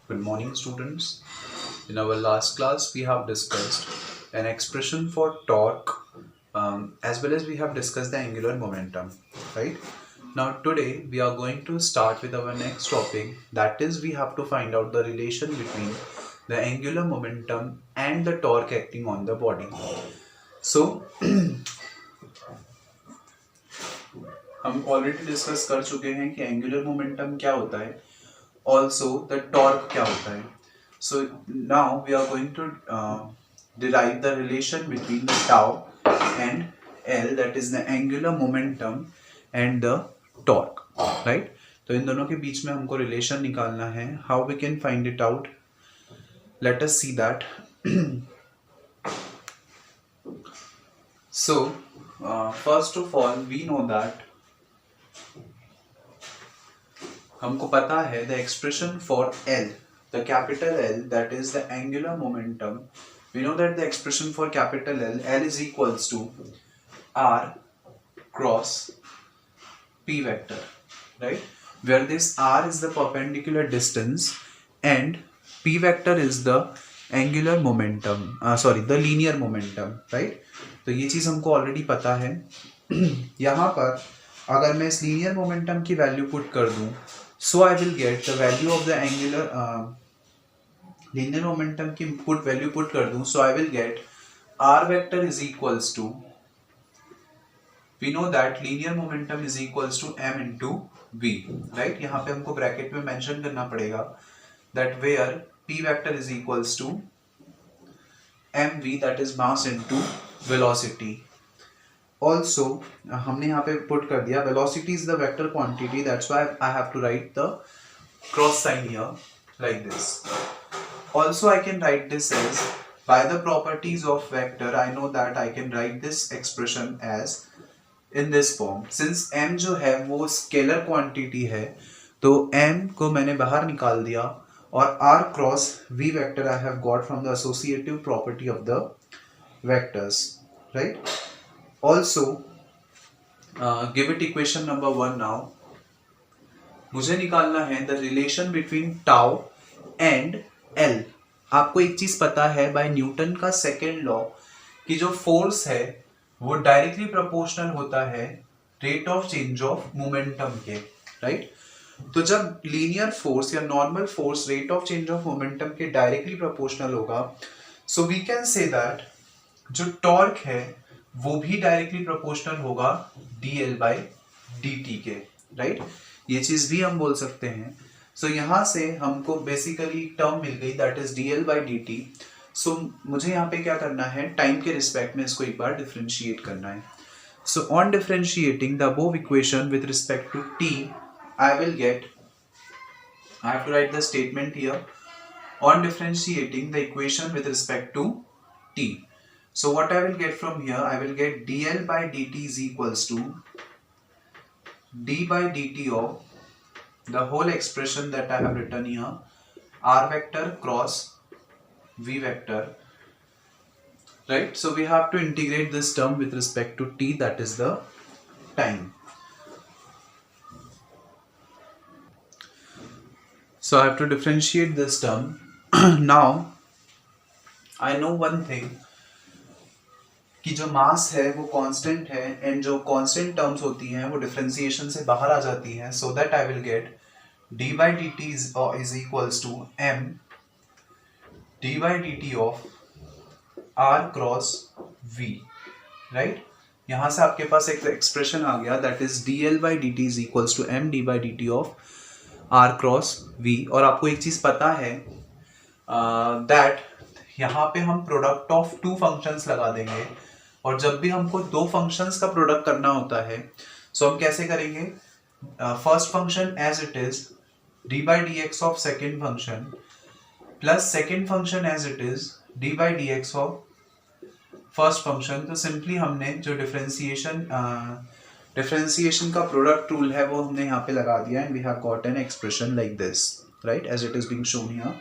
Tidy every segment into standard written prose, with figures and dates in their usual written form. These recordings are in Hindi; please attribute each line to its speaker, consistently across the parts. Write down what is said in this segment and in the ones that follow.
Speaker 1: Good morning, students. In our last class, we have discussed an expression for torque as well as we have discussed the angular momentum, right? Now, today we are going to start with our next topic, that is, we have to find out the relation between the angular momentum and the torque acting on the body. So, हम ऑलरेडी डिस्कस कर चुके हैं कि एंगुलर मोमेंटम क्या होता है, also the torque क्या होता है. So now we are going to derive the relation between the tau and L, that is the angular momentum and the torque, right? तो इन दोनों के बीच में हमको रिलेशन निकालना है. How we can find it out? Let us see that. So first of all we know that हमको पता है the expression for L, the capital L, that is the angular momentum. We know that the expression for capital L is equals to R cross P vector, right? Where this R is the perpendicular distance and P vector is the angular momentum, the linear momentum, right? तो ये चीज हमको ऑलरेडी पता है. यहाँ पर अगर मैं इस लीनियर मोमेंटम की वैल्यू पुट कर दूं, so I will get the value of the angular linear momentum की वैल्यू पुट कर दूं, so I will get R vector is equals to, we know that linear momentum is equals to m into v, right? यहाँ पे हमको ब्रैकेट में मेंशन करना पड़ेगा that where P vector is equals to mv, that is mass into velocity. Also हमने यहाँ पे पुट कर दिया velocity is the vector quantity, that's why I have to write the cross sign here like this. Also I can write this as, by the properties of vector I know that I can write this expression as in this form. Since m जो है वो स्केलर क्वांटिटी है, तो m को मैंने बाहर निकाल दिया और r cross v vector I have got from the associative property of the vectors, right? Also give it equation number 1 now. मुझे निकालना है the relation between tau and L. आपको एक चीज पता है बाय न्यूटन का सेकेंड लॉ कि जो फोर्स है वो डायरेक्टली प्रोपोर्शनल होता है rate of change of momentum के, राइट? तो जब लीनियर फोर्स या normal force rate of change of momentum के डायरेक्टली प्रोपोर्शनल होगा, so we can say that जो टॉर्क है वो भी डायरेक्टली प्रोपोर्शनल होगा dl by dt के, राइट? ये चीज भी हम बोल सकते हैं. सो यहां से हमको बेसिकली टर्म मिल गई that is dl by dt. सो मुझे यहाँ पे क्या करना है, टाइम के रिस्पेक्ट में इसको एक बार डिफरेंशिएट करना है. So on differentiating the above equation with respect to t, I will get, I have to write the statement here. On differentiating the equation with respect to t, so what I will get from here, I will get dl by dt is equals to d by dt of the whole expression that I have written here, r vector cross v vector, right? So we have to integrate this term with respect to t, that is the time. So I have to differentiate this term. Now I know one thing कि जो मास है वो कांस्टेंट है एंड जो कांस्टेंट टर्म्स होती हैं वो डिफरेंशिएशन से बाहर आ जाती हैं. So that I will gate d by dt is equals to m d by dt of r cross v, right? यहाँ से आपके पास एक एक्सप्रेशन आ गया that is dl by dt is equals to m d by dt of r cross v. और आपको एक चीज पता है दैट यहाँ पे हम प्रोडक्ट ऑफ टू फंक्शंस लगा देंगे, और जब भी हमको दो फंक्शंस का प्रोडक्ट करना होता है सो हम कैसे करेंगे, first function as it is d by dx of second function plus second function as it is d by dx of first function. तो सिंपली हमने जो डिफरेंशिएशन का प्रोडक्ट रूल है वो हमने यहाँ पे लगा दिया and we have got an expression like this, right, as it is being shown here.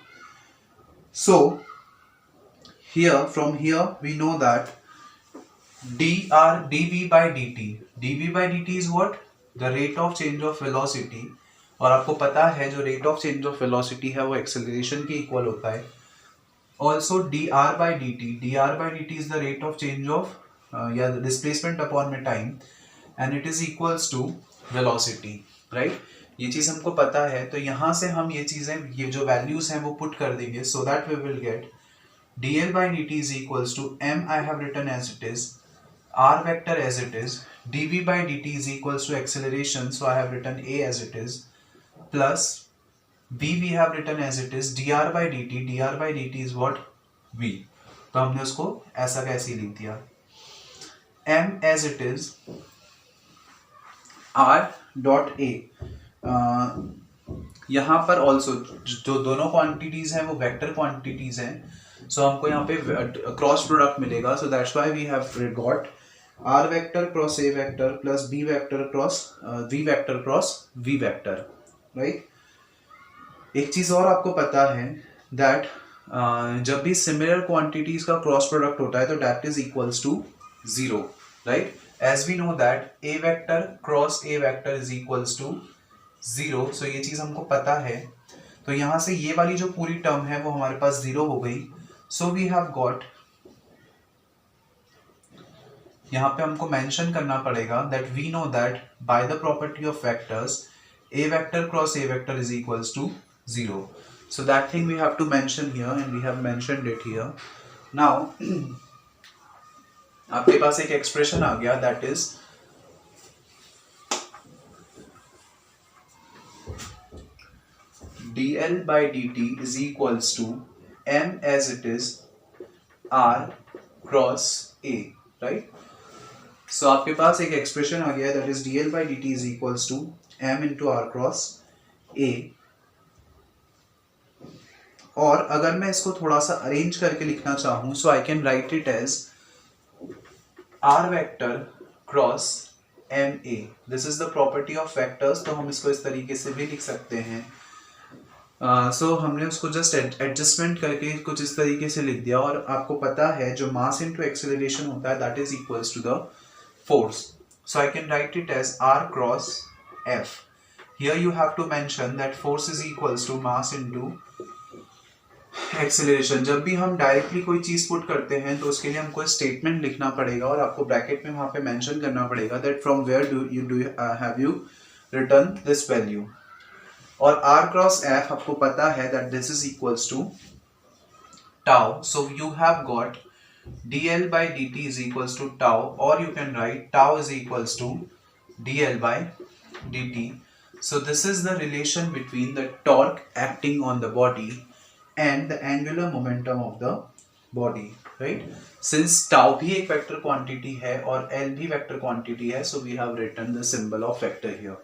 Speaker 1: So here from here we know that dv by dt is what? The rate of change of velocity और आपको पता है जो rate of change of velocity है वो एक्सेलरेशन के इक्वल होता है. Also dr/dt is the rate of change of या डिस्प्लेसमेंट अपॉन में time and it is equals to velocity, right. ये चीज हमको पता है, तो यहाँ से हम ये चीजें, ये जो वैल्यूज हैं वो पुट कर देंगे, so that we will get dl/dt is equals to m I have written as it is, r vector as it is, dv/dt is equals to acceleration, so I have written a as it is, plus v we have written as it is, dr/dt is what, v. तो हमने उसको ऐसा कैसे लिख दिया, m as it is, r dot a. यहाँ पर ऑल्सो जो दोनों क्वांटिटीज हैं वो वेक्टर क्वांटिटीज हैं, सो हमको यहाँ पे क्रॉस प्रोडक्ट मिलेगा, so that's why we have got r vector cross a vector plus b vector cross v vector cross v vector, right. एक चीज और आपको पता है दैट जब भी सिमिलर क्वांटिटीज का क्रॉस प्रोडक्ट होता है तो that is equals to 0, right. As we know that a vector cross a vector is equals to 0, so ये चीज हमको पता है. तो यहाँ से ये वाली जो पूरी टर्म है वो हमारे पास 0 हो गई. सो वी हैव गॉट, यहाँ पे हमको मेंशन करना पड़ेगा that we know that by the property of vectors a vector cross a vector is equals to 0. So that thing we have to mention here and we have mentioned it here. Now आपके पास एक एक्सप्रेशन आ गया that is dl/dt is equals to m as it is r cross a, right. So आपके पास एक एक्सप्रेशन आ गया है that is dl/dt is equals to m into r cross a. और अगर मैं इसको थोड़ा सा अरेंज करके लिखना चाहूं, so I can write it as r vector cross M A. This is the property of vectors, तो हम इसको इस तरीके से भी लिख सकते हैं. सो हमने उसको जस्ट एडजस्टमेंट करके कुछ इस तरीके से लिख दिया. और आपको पता है जो मास इनटू एक्सेलरेशन होता है that is equals to the force, so I can write it as r cross f. Here you have to mention that force is equals to mass into acceleration. जब भी हम डायरेक्टली कोई चीज पुट करते हैं तो उसके लिए हमको स्टेटमेंट लिखना पड़ेगा और आपको ब्रैकेट में वहां पे मेंशन करना पड़ेगा that from where do have you return this value. और r क्रॉस f आपको पता है that this is equals to tau, so you have got dl/dt is equals to tau, or you can write tau is equals to dl/dt. So this is the relation between the torque acting on the body and the angular momentum of the body, right. Since tau भी एक वेक्टर क्वांटिटी है और l भी वेक्टर क्वांटिटी है, so we have written the symbol of vector here.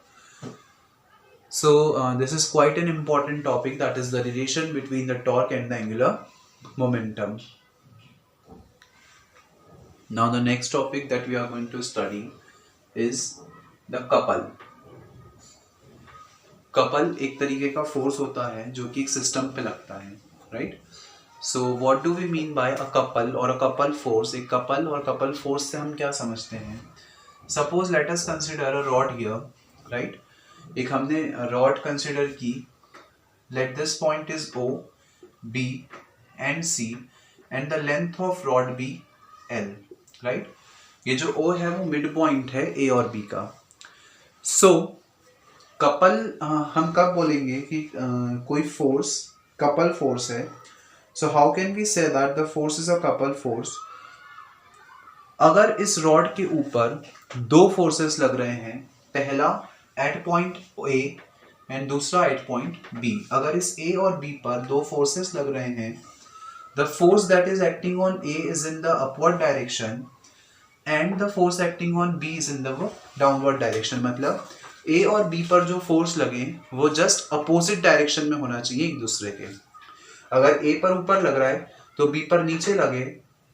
Speaker 1: So this is quite an important topic, that is the relation between the torque and the angular momentum. Now the next topic that we are going to study is the couple. Couple एक तरीके का फोर्स होता है जो कि एक सिस्टम पे लगता है, right? So what do we mean by a couple or a couple force? एक couple और couple force से हम क्या समझते हैं? Suppose let us consider a rod here, right? एक हमने रॉड कंसिडर की. Let this point is O, B and C and the length of rod be L, right? ये जो O है वो मिड पॉइंट है A और B का. सो कपल हम कब बोलेंगे कि कोई फोर्स कपल फोर्स है? So how can we say that the force is a couple force? अगर इस रॉड के ऊपर दो फोर्सेस लग रहे हैं, पहला एट पॉइंट A एंड दूसरा एट पॉइंट B. अगर इस A और B पर दो फोर्सेस लग रहे हैं, the force that is acting on A is in the upward direction and the force acting on B is in the downward direction. मतलब A और B पर जो फोर्स लगे वो जस्ट अपोजिट डायरेक्शन में होना चाहिए एक दूसरे के. अगर A पर ऊपर लग रहा है तो B पर नीचे लगे,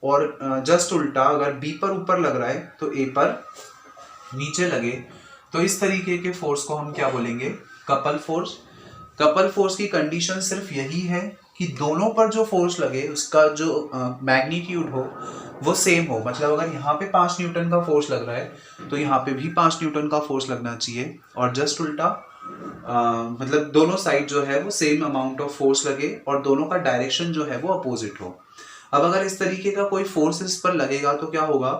Speaker 1: और जस्ट उल्टा अगर B पर ऊपर लग रहा है तो A पर नीचे लगे. तो इस तरीके के फोर्स को हम क्या बोलेंगे? Couple force. कपल फोर्स की कंडीशन सिर्फ यही है कि दोनों पर जो फोर्स लगे उसका जो मैग्नीट्यूड हो वो सेम हो. मतलब अगर यहाँ पे 5 न्यूटन का फोर्स लग रहा है तो यहाँ पे भी 5 न्यूटन का फोर्स लगना चाहिए, और जस्ट उल्टा मतलब दोनों साइड जो है वो सेम अमाउंट ऑफ फोर्स लगे और दोनों का डायरेक्शन जो है वो अपोजिट हो। अब अगर इस तरीके का कोई फोर्स इस पर लगेगा तो क्या होगा,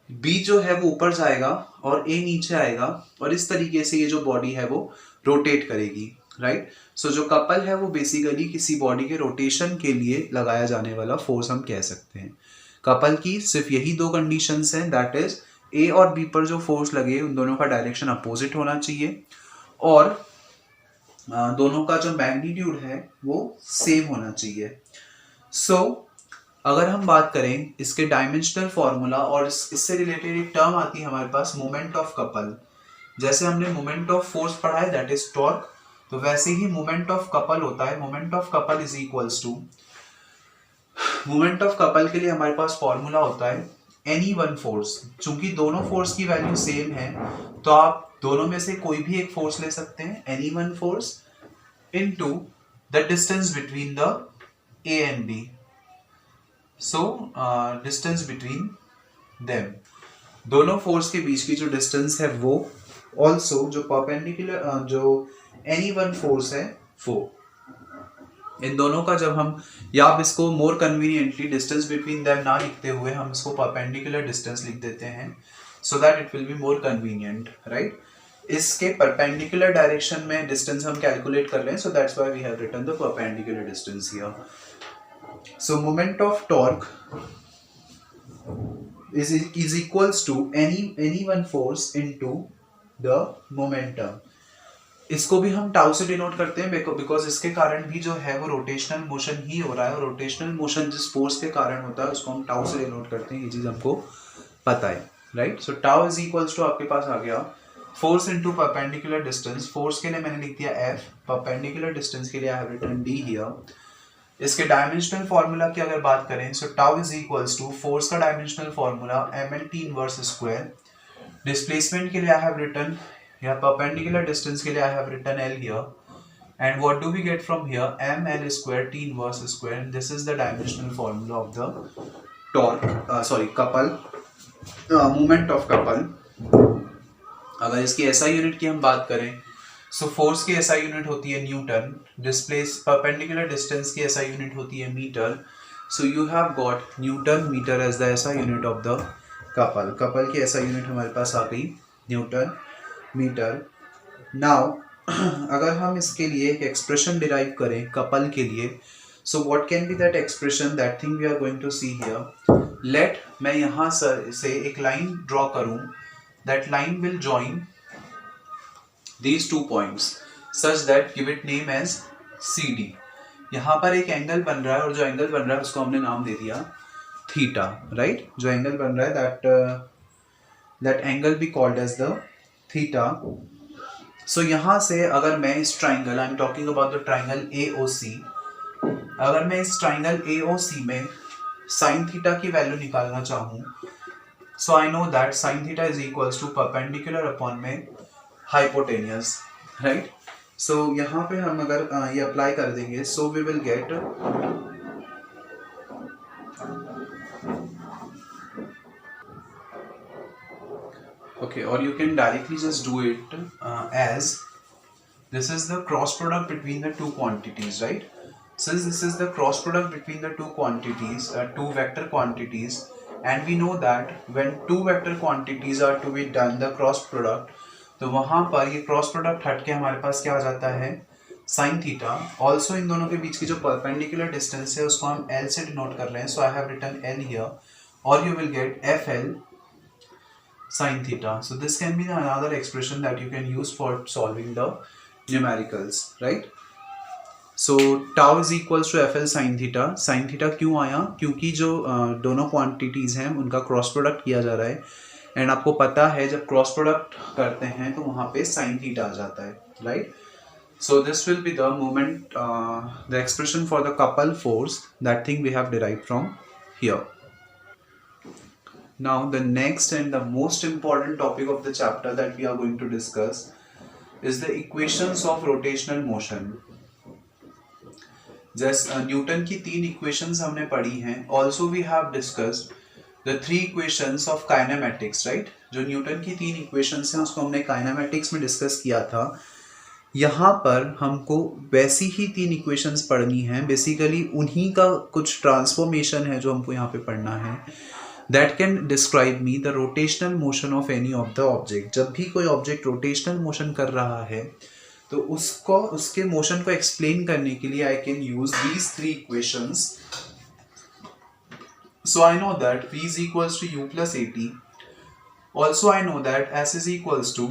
Speaker 1: बी जो है वो ऊपर जाएगा और ए नीचे आएगा और इस तरीके से ये जो बॉडी है वो रोटेट करेगी, राइट। सो जो कपल है वो बेसिकली किसी बॉडी के रोटेशन के लिए लगाया जाने वाला फोर्स हम कह सकते हैं। कपल की सिर्फ यही दो कंडीशंस हैं, दैट इज ए और बी पर जो फोर्स लगे उन दोनों का डायरेक्शन अपोजिट होना चाहिए और दोनों का जो मैग्नीट्यूड है वो सेम होना चाहिए। सो अगर हम बात करें इसके डायमेंशनल फॉर्मूला और इससे रिलेटेड एक टर्म आती है हमारे पास मोमेंट ऑफ कपल। जैसे हमने मोमेंट ऑफ फोर्स पढ़ा है दैट इज टॉर्क, तो वैसे ही मोमेंट ऑफ कपल होता है। Moment of couple is equals to, moment of couple के लिए हमारे पास फॉर्मूला होता है एनी वन फोर्स। चूंकि दोनों फोर्स की वैल्यू सेम है तो आप दोनों में से कोई भी एक फोर्स ले सकते हैं, any one force into the distance between the A and B. So distance between them, दोनों फोर्स के बीच की जो डिस्टेंस है वो, ऑल्सो जो परपेंडिकुलर जो एनी वन फोर्स है वो, इन दोनों का जब हम, या आप इसको मोर कन्वीनियंटली डिस्टेंस बिटवीन देम ना लिखते हुए हम इसको परपेंडिकुलर डिस्टेंस लिख देते हैं so that it will be more convenient, right. इसके परपेंडिकुलर डायरेक्शन में डिस्टेंस हम कैलकुलेट कर रहे हैं, so that's why we have written the perpendicular distance here. So moment of torque is equals to any one force into the momentum। इसको भी हम टाउ से डिनोट करते हैं बिकॉज इसके कारण भी जो है वो रोटेशनल मोशन ही हो रहा है और रोटेशनल मोशन जिस फोर्स के कारण होता है उसको हम टाउ से डिनोट करते हैं। ये चीज हमको पता है, right. So tau is equals to, आपके पास आ गया force into perpendicular distance. Force के लिए मैंने लिख दिया F, परपेंडिकुलर डिस्टेंस के लिए I have written D here. इसके डायमेंशनल फॉर्मूला की अगर बात करें so tau is equals to, force का dimensional formula mlt inverse square. Displacement के लिए आई हैव रिटन, या परपेंडिकुलर डिस्टेंस के लिए I have written L here. And what do we get from here, ml square t inverse square. This is the dimensional formula of the torque, sorry couple, moment of couple. अगर इसकी एसआई यूनिट की हम बात करें सो फोर्स की एसआई यूनिट होती है न्यूटन, डिस्प्लेस परपेंडिकुलर डिस्टेंस की एसआई यूनिट होती है metre. So you have got newton metre as the SI unit of the couple. Couple की एसआई यूनिट हमारे पास आ गई न्यूटन मीटर। नाउ अगर हम इसके लिए एक एक्सप्रेशन डिराइव करें कपल के लिए, so what can be that expression, that thing we are going to see here. Let मैं यहाँ से एक लाइन ड्रॉ करूँ, that line will join these two points such that give it name as CD। यहाँ पर एक एंगल बन रहा है और जो एंगल बन रहा है उसको हमने नाम दे दिया थीटा, राइट। जो एंगल बन रहा है that angle be called as the theta। so यहाँ से अगर मैं इस triangle, I am talking about the triangle AOC, अगर मैं इस ट्राइंगल AOC में साइन थीटा की वैल्यू निकालना चाहूँ, so I know that sine theta is equals to perpendicular upon में हाइपोटेनियस, राइट। सो यहाँ पे हम अगर ये अप्लाई कर देंगे so we will get okay, or you can directly just do it as this is the cross product between the two quantities, right। Since this is the cross product between the two quantities, two vector quantities, and we know that when two vector quantities are to be done the cross product, तो वहां पर ये क्रॉस प्रोडक्ट हटके हमारे पास क्या आ जाता है, साइन थीटा। ऑल्सो इन दोनों के बीच की जो परपेंडिकुलर डिस्टेंस है उसको हम L से डिनोट कर रहे हैं, so I have written L here और you will get FL sin theta। so this can be another expression that you can use for solving the numericals, right। so tau is equals to FL sin theta। sin theta क्यों आया, क्योंकि जो दोनों क्वांटिटीज हैं उनका क्रॉस प्रोडक्ट किया जा रहा है एंड आपको पता है जब क्रॉस प्रोडक्ट करते हैं तो वहां पे साइन थीटा आ जाता है, right. So this will be the moment, the expression for the couple force, that thing we have derived from here. Now the next and the most important topic of the chapter that we are going to discuss is the equations of rotational motion। जैसे न्यूटन की 3 इक्वेशंस हमने पढ़ी हैं, also we have discussed the 3 equations of kinematics, right. जो न्यूटन की 3 इक्वेशंस हैं उसको हमने काइनेमेटिक्स में डिस्कस किया था यहाँ पर हमको वैसी ही 3 इक्वेशंस पढ़नी है, बेसिकली उन्हीं का कुछ ट्रांसफॉर्मेशन है जो हमको यहाँ पे पढ़ना है। That can describe me the rotational motion of any of the object. जब भी कोई ऑब्जेक्ट रोटेशनल मोशन कर रहा है तो उसको उसके मोशन को एक्सप्लेन करने के लिए I can use these 3 equations. So I know that v is equals to u plus at. Also I know that s is equals to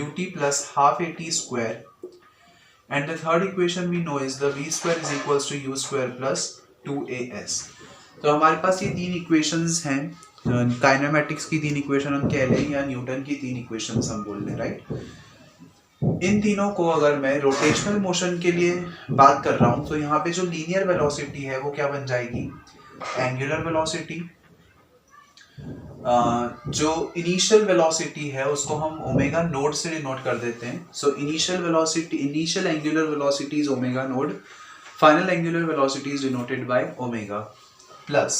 Speaker 1: ut plus half at square. And the third equation we know is the v square is equals to u square plus 2as. तो हमारे पास ये 3 इक्वेशंस हैं, काइनेमेटिक्स की 3 इक्वेशन हम कह लें या न्यूटन की 3 इक्वेशंस हम बोल लें, राइट। इन तीनों को अगर मैं रोटेशनल मोशन के लिए बात कर रहा हूँ तो यहाँ पे जो लीनियर वेलोसिटी है वो क्या बन जाएगी, एंगुलर वेलोसिटी। जो इनिशियल वेलोसिटी है उसको हम ओमेगा नोड से डिनोट कर देते हैं। So initial velocity, initial angular velocity is omega naught, final angular velocity is denoted by omega, plus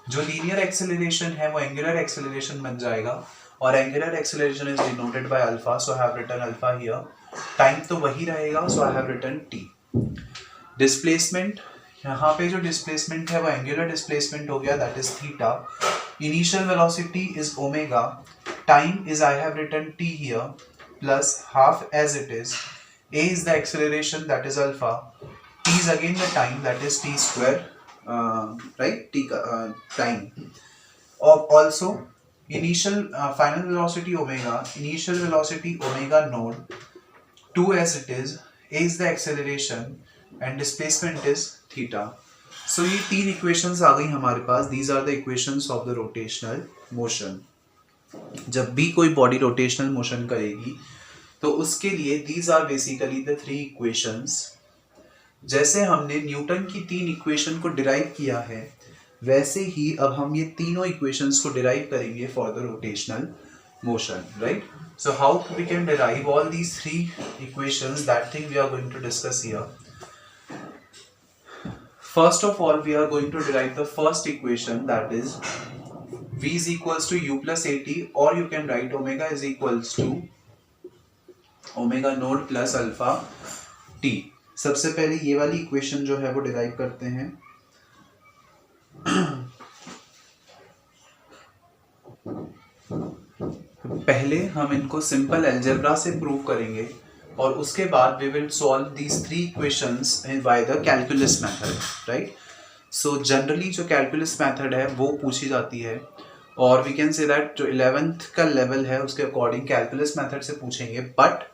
Speaker 1: जो लीनियर एक्सेलरेशन है वो एंगुलर एक्सेलरेशन बन जाएगा और angular acceleration is denoted by alpha. So I have written alpha here. Time तो वही रहेगा, so I have written t. Displacement, यहाँ पे जो डिस्प्लेसमेंट है वो एंगुलर डिस्प्लेसमेंट हो गया, that is theta. Initial velocity is omega, time is I have written t here plus half as it is, a is the acceleration that is alpha, t is again the time that is t square, right, t time. Also initial final velocity omega, initial velocity omega node, 2 as it is, a is the acceleration and displacement is theta. So ये 3 इक्वेशंस आ गई हमारे पास। These are the equations of the rotational motion. जब भी कोई बॉडी रोटेशनल मोशन करेगी तो उसके लिए these are basically the 3 equations. जैसे हमने न्यूटन की 3 इक्वेशन को डिराइव किया है वैसे ही अब हम ये तीनों इक्वेशंस को डिराइव करेंगे for the rotational motion, right. So how we can derive all these 3 equations, that thing we are going to discuss here. First of all, we are going to derive the first equation, that is v is equals to u plus at, or you can write omega is equals to omega node plus alpha t। सबसे पहले ये वाली इक्वेशन जो है वो डिराइव करते हैं। पहले हम इनको सिंपल अलजेब्रा से प्रूव करेंगे और उसके बाद we will solve these 3 equations by the calculus method, right. So generally जो कैलकुलस मेथड है वो पूछी जाती है और वी कैन से दैट जो 11th का लेवल है उसके अकॉर्डिंग कैलकुलस मेथड से पूछेंगे, बट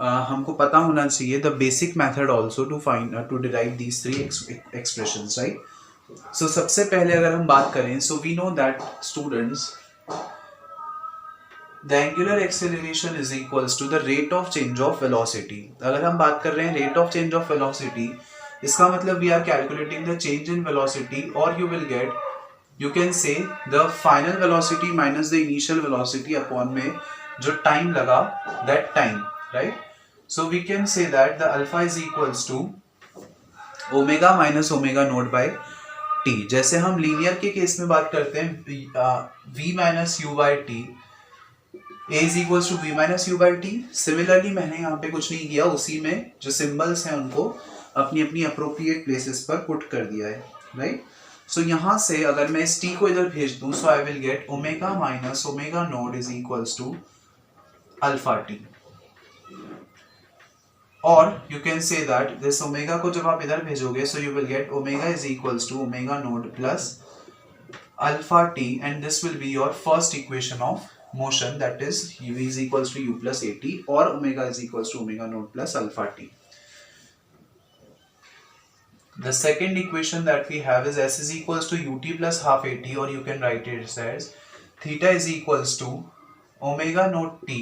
Speaker 1: हमको पता होना चाहिए the basic method also to derive these 3 expressions, right. So सबसे पहले अगर हम बात करें, so we know that students the angular acceleration is equals to the rate of change of velocity। अगर हम बात कर रहे हैं rate of change of velocity, इसका मतलब we are calculating the change in velocity, or you will get, you can say the final velocity minus the initial velocity upon में जो time लगा that time, right। So we can say that the alpha is equals to omega minus omega naught by t। जैसे हम लीनियर के केस में बात करते हैं v minus u by t, a is equals to v minus u by t। Similarly मैंने यहाँ पे कुछ नहीं किया, उसी में जो सिंबल्स हैं उनको अपनी अपनी अप्रोप्रिएट प्लेसेस पर पुट कर दिया है, राइट। सो यहाँ से अगर मैं इस t को इधर भेज दूँ, so I will get omega minus omega naught is equals to alpha t। और you can say that this omega को जब आप इधर भेजोगे, so you will get omega is equals to omega naught plus alpha t, and this will be your first equation of motion, that is v is equals to u plus at, or omega is equals to omega naught plus alpha t. The second equation that we have is s is equals to ut plus half at, or you can write it as theta is equals to omega naught t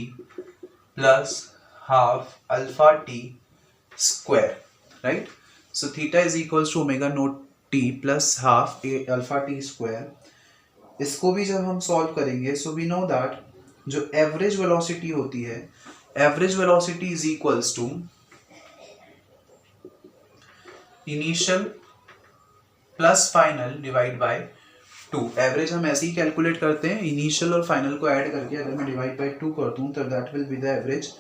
Speaker 1: plus half alpha t square, right। So theta is equals to omega naught t plus half alpha t square। इसको भी जब हम सॉल्व करेंगे, सो वी नो दैट जो एवरेज वेलोसिटी होती है, average velocity is equals to initial plus final divide by 2। Average हम ऐसे ही कैलकुलेट करते हैं, इनिशियल और फाइनल को ऐड करके अगर मैं डिवाइड बाय 2 कर दूं तो that will be the average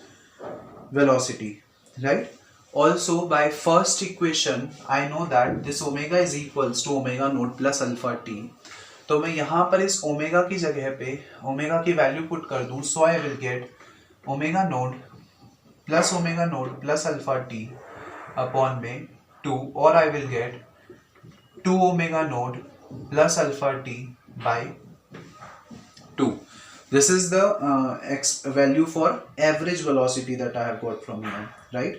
Speaker 1: velocity. right? Also by first equation I know that this omega is equals to omega naught plus alpha t. तो मैं यहाँ पर इस ओमेगा की जगह पे ओमेगा की वैल्यू पुट कर दूं, so I will get omega naught plus alpha t upon में 2, और I will get 2 omega naught plus alpha t by 2. This is the x value for average velocity that I have got from here, right?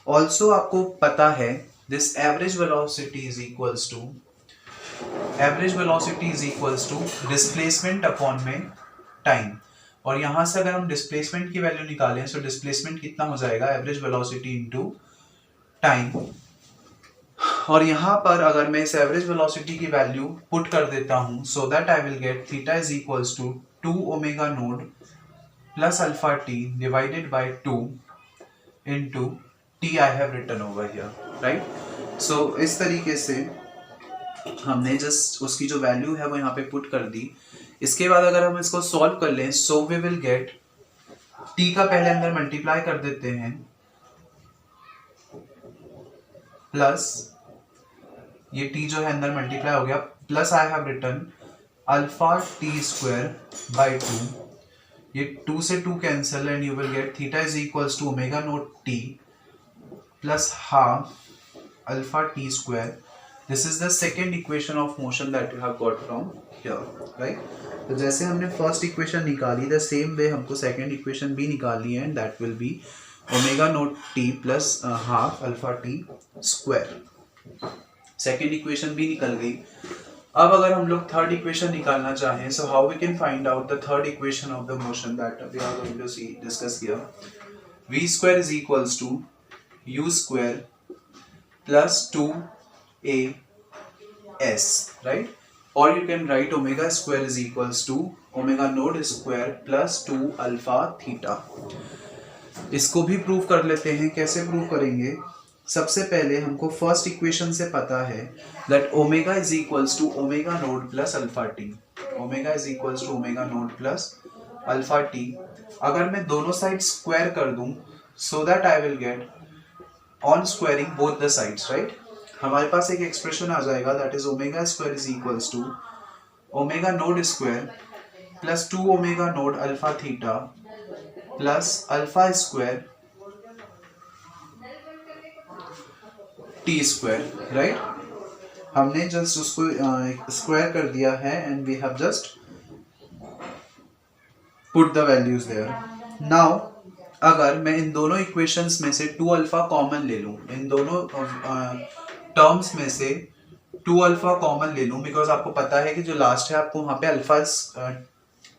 Speaker 1: Also आपको पता है this average velocity is equals to displacement upon में time. और यहाँ से अगर हम डिस्प्लेसमेंट की वैल्यू निकालें तो डिस्प्लेसमेंट कितना हो जाएगा, एवरेज वेलोसिटी इनटू टाइम. और यहाँ पर अगर मैं इस एवरेज वेलोसिटी की वैल्यू पुट कर देता हूँ, so that I will get theta is equals to 2 omega naught plus alpha t divided by 2 into t I have written over here, right. So इस तरीके से हमने जस्ट उसकी जो वैल्यू है वो यहाँ पे पुट कर दी. इसके बाद अगर हम इसको सॉल्व कर लें, so we will get T का पहले अंदर मल्टीप्लाई कर देते हैं प्लस ये टी जो है अंदर मल्टीप्लाई हो गया, plus I have written alpha T square by 2. ये 2 से 2 cancel and you will get theta is equals to omega naught T plus half alpha T square. This is the second equation of motion that you have got from here, right. तो जैसे हमने फर्स्ट इक्वेशन निकाली, द सेम वे हमको सेकेंड इक्वेशन भी निकालनी है, and that will be omega naught T plus half alpha T square. Second equation भी निकल गई. अब अगर हम लोग थर्ड इक्वेशन निकालना चाहें, so how we can find out the third equation of the motion that we are going to see discuss here. v square is equals to u square plus 2as, right? Or you can write omega square is equals to omega node square plus 2 alpha theta. इसको भी प्रूव कर लेते हैं. कैसे प्रूव करेंगे? सबसे पहले हमको फर्स्ट इक्वेशन से पता है that omega is equals to omega naught plus alpha T. Omega is equals to omega naught plus alpha T. अगर मैं दोनों साइड स्क्वायर कर दूं, so that I will get on squaring both the sides, right. हमारे पास एक एक्सप्रेशन आ जाएगा that is omega square is equals to omega naught square plus 2 omega naught alpha theta plus alpha square T square, right. हमने जस्ट उसको स्क्वायर कर दिया है and we have just put the values there. Now अगर मैं इन दोनों इक्वेशंस में से 2 अल्फा कॉमन ले लूं, इन दोनों टर्म्स में से 2 अल्फा कॉमन ले लूं, बिकॉज आपको पता है कि जो लास्ट है आपको वहां पे अल्फा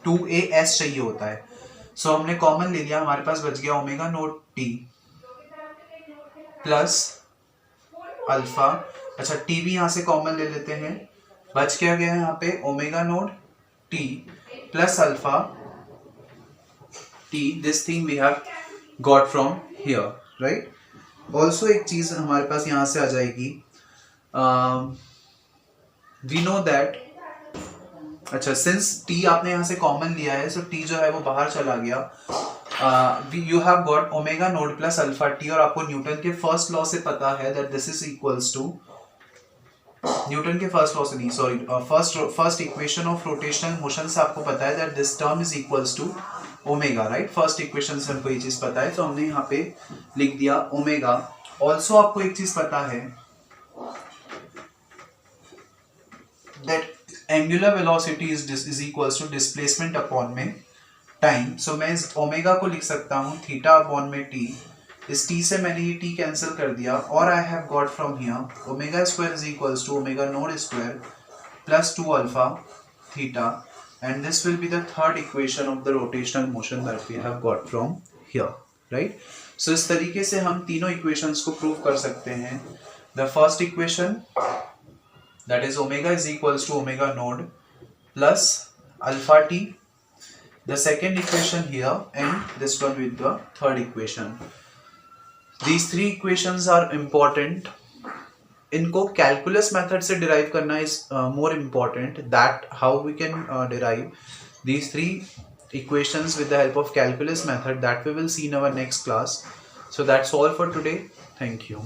Speaker 1: 2as चाहिए होता है. सो हमने कॉमन ले लिया, हमारे पास बच गया omega naught T plus alpha. अच्छा, टी भी यहाँ से कॉमन ले लेते हैं, बच क्या गया है यहाँ पे omega naught T plus alpha T. This thing we have got from here, right. Also एक चीज हमारे पास यहाँ से आ जाएगी, वी नो दैट. अच्छा, सिंस टी आपने यहाँ से कॉमन लिया है, सो टी जो है वो बाहर चला गया. You have got omega naught plus alpha T, और आपको न्यूटन के फर्स्ट लॉ से पता है that this is equals to Newton के फर्स्ट लॉ से नहीं, sorry, first equation of rotational motion से आपको पता है that this term is equals to omega, right. First equation से हमको ये चीज पता है, तो हमने यहाँ पे लिख दिया ओमेगा. ऑल्सो आपको एक चीज पता है that angular velocity is equals to displacement upon में टाइम. सो मैं इस ओमेगा को लिख सकता हूँ थीटा अपॉन में टी. इस टी से मैंने ये टी कैंसिल कर दिया, और I have got from here omega square is equals to omega naught square plus 2 alpha theta, and this will be the third equation of the rotational motion that we have got from here, right. So इस तरीके से हम तीनों equations को prove कर सकते हैं. The first equation that is omega is equals to omega node plus alpha t. The second equation here, and this one with the third equation. These three equations are important. इनको कैलकुलस मेथड से डिराइव करना is more important. That how we can derive these 3 equations with the help of calculus method, that we will see in our next class. So that's all for today. Thank you.